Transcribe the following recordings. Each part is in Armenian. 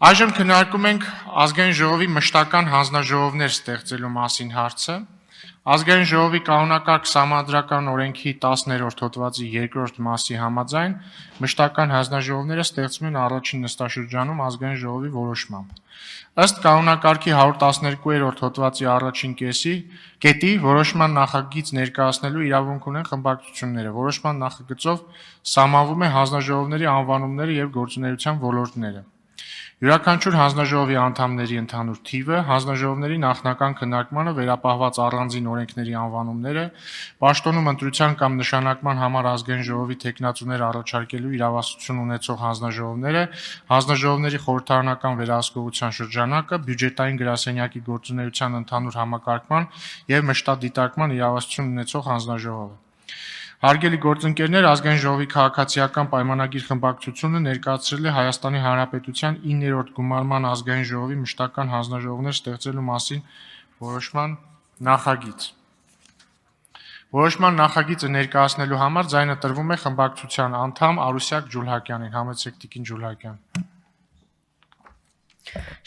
Այժմ քննարկում ենք ազգային ժողովի մշտական հանձնաժողովներ ստեղծելու մասին հարցը։ Ազգային ժողովի կանոնակարգ սահմանադրական օրենքի 10-րդ հոդվածի 2-րդ մասի համաձայն մշտական հանձնաժողովները ստեղծվում են առաջին նստաշրջանում ազգային ժողովի որոշմամբ։ Ըստ կանոնակարգի 112-րդ հոդվածի առաջին կետի որոշման նախագիծ ներկայացնելու իրավունք ունեն խմբակցությունները։ Որոշման նախագծով սահմանվում է հանձնաժողովների անվանումները եւ գործունեության ոլորտները։ Յուրաքանչյուր հանձնաժողովի անդամների ընդհանուր թիվը, հանձնաժողովների նախնական քննարկմանը վերապահված առանձին օրենքների անվանումները, պաշտոնում ընտրության կամ նշանակման համար ազգային ժողովի թեկնածուներ առաջարկելու իրավասություն ունեցող հանձնաժողովները, հանձնաժողովների խորհրդարանական վերահսկողության շրջանակը, բյուջետային գրասենյակի գործունեության ընդհանուր համակարգման եւ մշտադիտարկման իրավասություն ունեցող հանձնաժողովը։ Հարգելի գործընկերներ, ազգային ժողովի քաղաքացիական պայմանագիր խմբակցությունը ներկայացրել է Հայաստանի Հանրապետության 9-րդ գումարման ազգային ժողովի մշտական հանձնաժողովներ ստեղծելու մասին որոշման նախագիծ։ Որոշման նախագիծը ներկայացնելու համար ձայնը տրվում է խմբակցության անդամ Արուսյակ Ջուլհակյանին։ Համեցեք Տիկին Ջուլհակյան։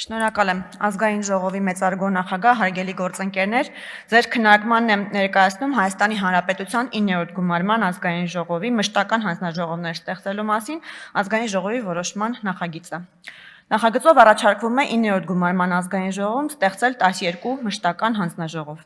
Շնորհակալ եմ ազգային ժողովի մեծարգո նախագահ, հարգելի գործընկերներ, ձեր քննարկմանն եմ ներկայացնում Հայաստանի Հանրապետության 9-րդ գումարման ազգային ժողովի մշտական հանձնաժողովներ ստեղծելու մասին ազգային ժողովի որոշման նախագիծը։ Նախագծով առաջարկվում է 9-րդ գումարման ազգային ժողովում ստեղծել 12 մշտական հանձնաժողով։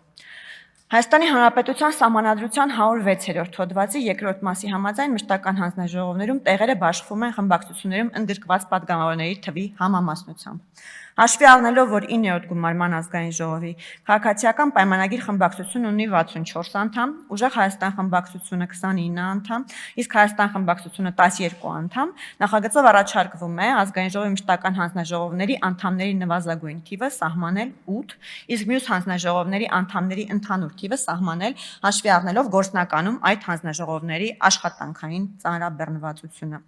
Հայաստանի Հանրապետության Սահմանադրության 106-րդ հոդվածի 2-րդ մասի համաձայն մշտական հանձնաժողովներում տեղերը բաշխվում են խմբակցություններում ընդգրկված պատգամավորների թվի համամասնությամբ։ Հաշվի առնելով, որ 9-րդ գումարման ազգային ժողովի քաղաքացիական պայմանագիր խմբակցությունը ունի 64 անդամ, Ուժեղ Հայաստան խմբակցությունը 29 անդամ, իսկ Հայաստան խմբակցությունը 12 անդամ, նախագծով առաջարկվում է ազգային ժողովի մշտական հանձնաժողովների անդամների նվազագույն թիվը սահմանել 8, իսկ մյուս հանձնաժողովների անդամների ընդհանուր թիվը սահմանել հաշվի առնելով գործնականում այդ հանձնաժողովների աշխատանքային ծանրաբեռնվածությունը։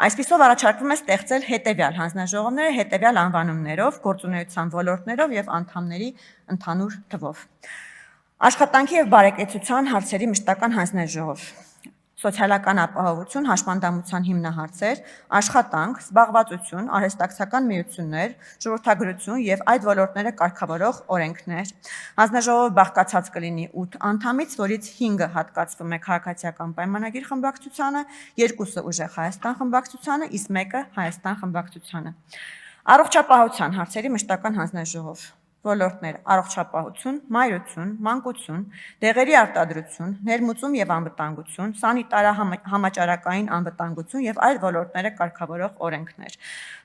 Այսպիսով առաջարկվում է ստեղծել հետևյալ հանձնաժողովները հետևյալ անվանումներով, գործունեության ոլորտներով եւ անդամների ընդհանուր թվով։ Աշխատանքի եւ բարեկեցության հարցերի մշտական հանձնաժողով, սոցիալական ապահովություն, հաշմանդամության հիմնահարցեր, աշխատանք, զբաղվածություն, արհեստակցական միություններ, ժողովրդագրություն եւ այդ ոլորտները կարգավորող օրենքներ։ Հանձնաժողովը բաղկացած կլինի 8 անդամից, որից 5-ը հատկացվում է քաղաքացիական պայմանագիր խմբակցությանը, 2-ը Ուժեղ Հայաստան խմբակցությանը, իսկ 1-ը Հայաստան խմբակցությանը։ Առողջապահության հարցերի մշտական հանձնաժողով, ոլորտներ՝ առողջապահություն, մայրություն, մանկություն, դեղերի արտադրություն, ներմուծում եւ անվտանգություն, սանիտարահամաճարակային անվտանգություն եւ այլ ոլորտները կարգավորող օրենքներ։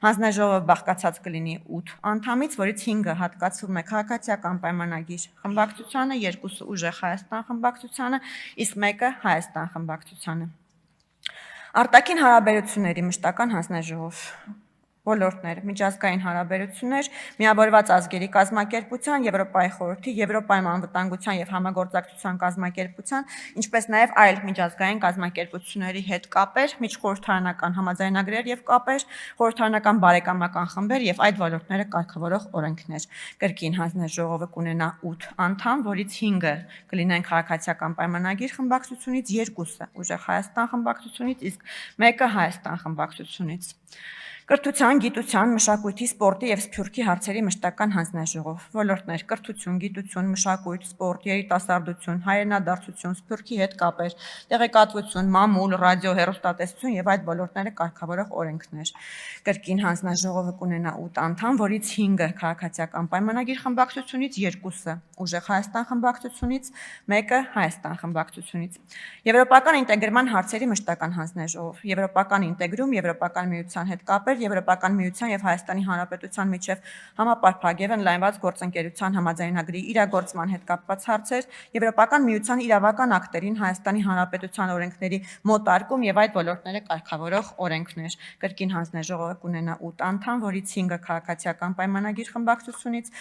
Հանձնաժողովը բաղկացած կլինի 8 անդամից, որից 5-ը հատկացվում է քաղաքացիական պայմանագիր խմբակցությանը, 2-ը Ուժեղ Հայաստան խմբակցությանը, իսկ 1-ը Հայաստան խմբակցությանը։ Արտաքին հարաբերությունների մշտական հանձնաժողով, ոլորտներ՝ միջազգային հարաբերություններ, Միավորված ազգերի կազմակերպության, Եվրոպայի խորհրդի, Եվրոպայում անվտանգության եւ համագործակցության կազմակերպության, ինչպես նաեւ այլ միջազգային կազմակերպությունների հետ կապեր, միջխորհրդարանական համաձայնագրեր եւ կապեր, խորհրդարանական բարեկամական խմբեր եւ այդ ոլորտները կարգավորող օրենքներ։ Կրկին հանձնաժողովը կունենա 8 անդամ, որից 5-ը կլինեն քաղաքացիական պայմանագիր խմբակցությունից, 2-ը Ուժեղ Հայաստան խմբակցությունից, իսկ 1-ը Հայաստան խմբակցությունից։ Կրթության, գիտության, մշակույթի, սպորտի եւ սփյուռքի հարցերի մշտական հանձնաժողով, ոլորտներ՝ կրթություն, գիտություն, մշակույթ, սպորտ, երիտասարդություն, հայրենադարձություն, սփյուռքի հետ կապեր, տեղեկատվություն, մամուլ, ռադիո, հեռուստատեսություն եւ այդ ոլորտները կարգավորող օրենքներ։ Կրկին հանձնաժողովը կունենա 8 անդամ, որից 5-ը քաղաքացիական պայմանագիր խմբակցությունից, 2-ը Ուժեղ Հայաստան խմբակցությունից, 1-ը Հայաստան խմբակցությունից։ Եվրոպական ինտեգրման հարցերի մշտական հանձնաժողով, Եվրոպական ինտեգրում, Եվրոպական միության հետ կապեր, Եվրոպական միության եւ Հայաստանի Հանրապետության միջև համապարփակ եւ ընդլայնված գործընկերության համաձայնագրի իրագործման հետ կապված հարցեր, Եվրոպական միության իրավական ակտերին Հայաստանի Հանրապետության օրենքների մոտարկում եւ այդ ոլորտները կարգավորող օրենքներ։ Կրկին հանձնաժողովը կունենա 8 անդամ, որից 5-ը քաղաքացիական պայմանագիր խմբակցությունից,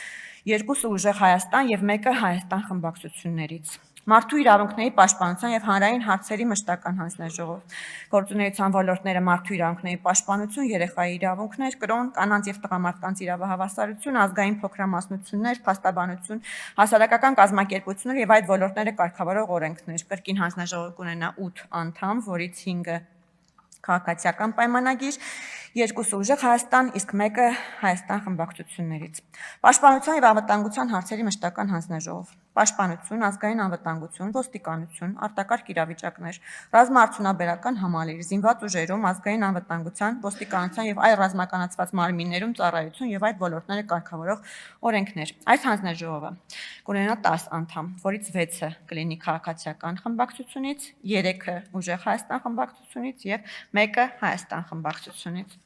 2-ը Ուժեղ Հայաստան եւ 1-ը Հայաստան խմբակցություններից։ Մարդու իրավունքների պաշտպանության եւ հանրային հարցերի մշտական հանձնաժողով, գործունեության ոլորտները մարդու իրավունքների պաշտպանություն, երեխայի իրավունքներ, կրոն, կանանց եւ տղամարդկանց իրավահավասարություն, ազգային փոքրամասնություններ, փաստաբանություն, հասարակական կազմակերպություններ եւ այդ ոլորտները կարգավորող օրենքներ։ Կրկին հանձնաժողովը կունենա 8 անդամ, որից 5-ը քաղաքացիական պայմանագիր, 2-ը ուժեղ Հայաստան, իսկ 1-ը Հայաստան խմբակցություններից։ Պաշտպանության եւ անվտանգության հարցերի մշտական հանձնաժողով։ Պաշտպանություն, ազգային անվտանգություն, ոստիկանություն, արտակարգ իրավիճակներ, ռազմաարդյունաբերական համալիր, զինված ուժերում, ազգային անվտանգության, ոստիկանության եւ այլ ռազմականացված մարմիններում ծառայություն եւ այդ ոլորտները կարգավորող օրենքներ։ Այս հանձնաժողովը կունենա 10 անդամ, որից 6-ը կլինի քաղաքացիական խմբակցությունից, 3-ը ուժեղ Հայաստան խմբակցությունից եւ 1-ը Հայաստան խմբակցությունից։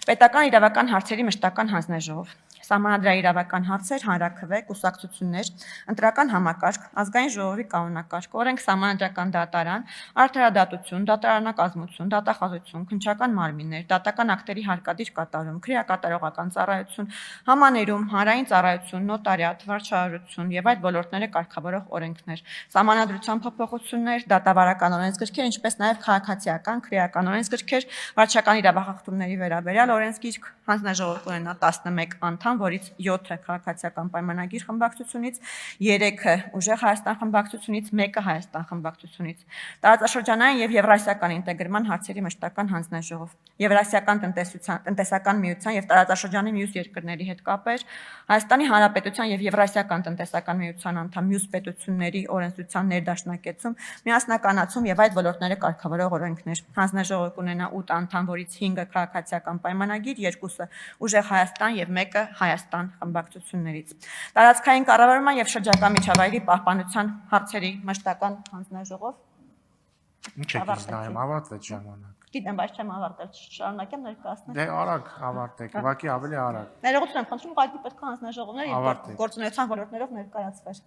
Պետական իրավական հարցերի մշտական հանձնաժողով։ Սահմանադրաիրավական հարցեր, հանրաքվե, կուսակցություններ, ընտրական համակարգ, ազգային ժողովի կանոնակարգ, օրենք սահմանադրական դատարան, արդարադատություն, դատարանակազմություն, դատախազություն, քննչական մարմիններ, դատական ակտերի հարկադիր կատարում, քրեակատարողական ծառայություն, համաներում, հանրային ծառայություն, նոտարիատ, վարչարարություն եւ այդ ոլորտները կարգավորող օրենքներ, սահմանադրության փոփոխություններ, դատավարական օրենսգրքեր, ինչպես նաեւ քաղաքացիական, քրեական օրենսգրքեր, վարչական իրավախախտումների վերաբերյալ օրենսգիրք, հանձնաժողով կունենա 11 անդամ, որից 7-ը քաղաքացիական պայմանագիր խմբակցությունից, 3-ը ուժեղ Հայաստան խմբակցությունից, 1-ը Հայաստան խմբակցությունից։ Տարածաշրջանային եւ եվրասիական ինտեգրման հարցերի մշտական հանձնաժողով։ Եվրասիական տնտեսական միության եւ տարածաշրջանի մյուս երկրների հետ կապեր, Հայաստանի Հանրապետության եւ Եվրասիական տնտեսական միության անդամ մյուս պետությունների օրենսդրության ներդաշնակեցում, միասնականացում եւ այդ ոլորտները կարգավորող օրենքներ։ Հանձնաժողովը կունենա 8 անդամ, որից 5-ը քաղաքացիական պայմանագիր, 2-ը ուժեղ Հայաստան եւ 1-ը Հայաստան խմբակցություններից։ Տարածքային կառավարման եւ շրջակա միջավայրի պահպանության հարցերի մշտական հանձնաժողով։ Ինչ եք նայում, ավարտվեց ժամանակ։ Գիտեմ, բայց չեմ ավարտել, շարունակեմ ներկայացնել։ Դե արագ ավարտեք, ուղղակի ավելի արագ։ Ներողություն եմ խնդրում, ուղղակի պետք է հանձնաժողովները եւ գործունեության ոլորտներով ներկայացվեր։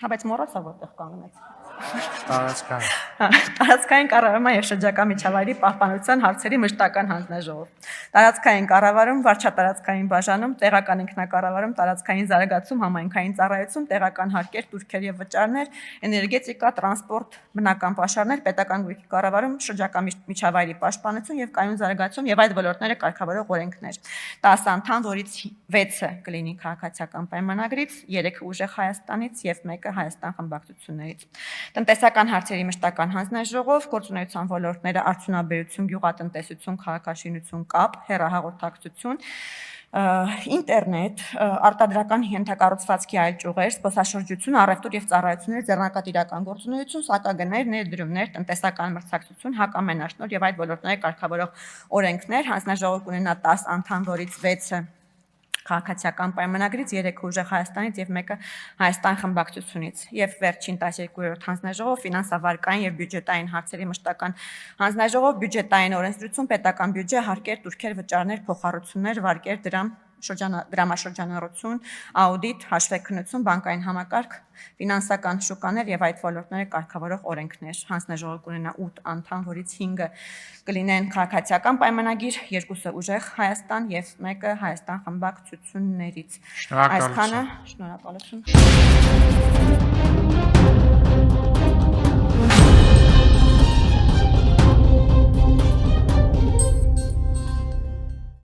Հա, բայց մոռացա որտեղ կանգնեց։ Տարածքային։ Տարածքային կառավարման եւ շրջակա միջավայրի պահպանության հարցերի մշտական հանձնաժողով։ Տարածքային կառավարում, վարչատարածքային բաժանում, տեղական ինքնակառավարում, տարածքային զարգացում, համայնքային ծառայություն, տեղական հարկեր, տուրքեր եւ վճարներ, էներգետիկա, տրանսպորտ, բնական պաշարներ, պետական գույքի կառավարում, շրջակա միջավայրի պաշտպանություն եւ կայուն զարգացում եւ այդ ոլորտները կարգավորող օրենքներ։ 10 անդամ, որից 6-ը կլինի քաղաքացիական պայմանագրից, 3-ը ուժեղ Հայաստանից եւ 1-ը Հայաստան խմբակցություններից։ Տնտեսական հարցերի մշտական հանձնաժողով, գործունեության ոլորտները արդյունաբերություն, գյուղատնտեսություն, քաղաքաշինություն, կապ, հեռահաղորդակցություն, ինտերնետ, արտադրական ենթակառուցվածքի այլ ճյուղեր, զբոսաշրջություն, առևտուր եւ ծառայություններ, ձեռնարկատիրական գործունեություն, սակագներ, ներդրումներ, տնտեսական մրցակցություն, հակամենաշնորհ եւ այդ ոլորտները կարգավորող օրենքներ, հանձնաժողով կունենա 10 անդամ, որից 6-ը քաղաքացիական պայմանագրից, 3-ը ուժեղ Հայաստանից եւ 1-ը Հայաստան խմբակցությունից եւ վերջին 12-րդ հանձնաժողով ֆինանսավարկային եւ բյուջետային հարցերի մշտական հանձնաժողով, բյուջետային օրենսդրություն, պետական բյուջե, հարկեր, տուրքեր, վճարներ, փոխառություններ, վարկեր, դրամ, դրամաշրջանառություն, աուդիտ, հաշվեկնություն, բանկային համակարգ, ֆինանսական շուկաներ եւ այդ ոլորտները կարգավորող օրենքներ։ Հանձնաժողովը կունենա 8 անդամ, որից 5-ը կլինեն քաղաքացիական պայմանագիր, 2-ը ուժեղ Հայաստան եւ 1-ը Հայաստան խմբակցություններից։ Այսքանը, շնորհակալություն։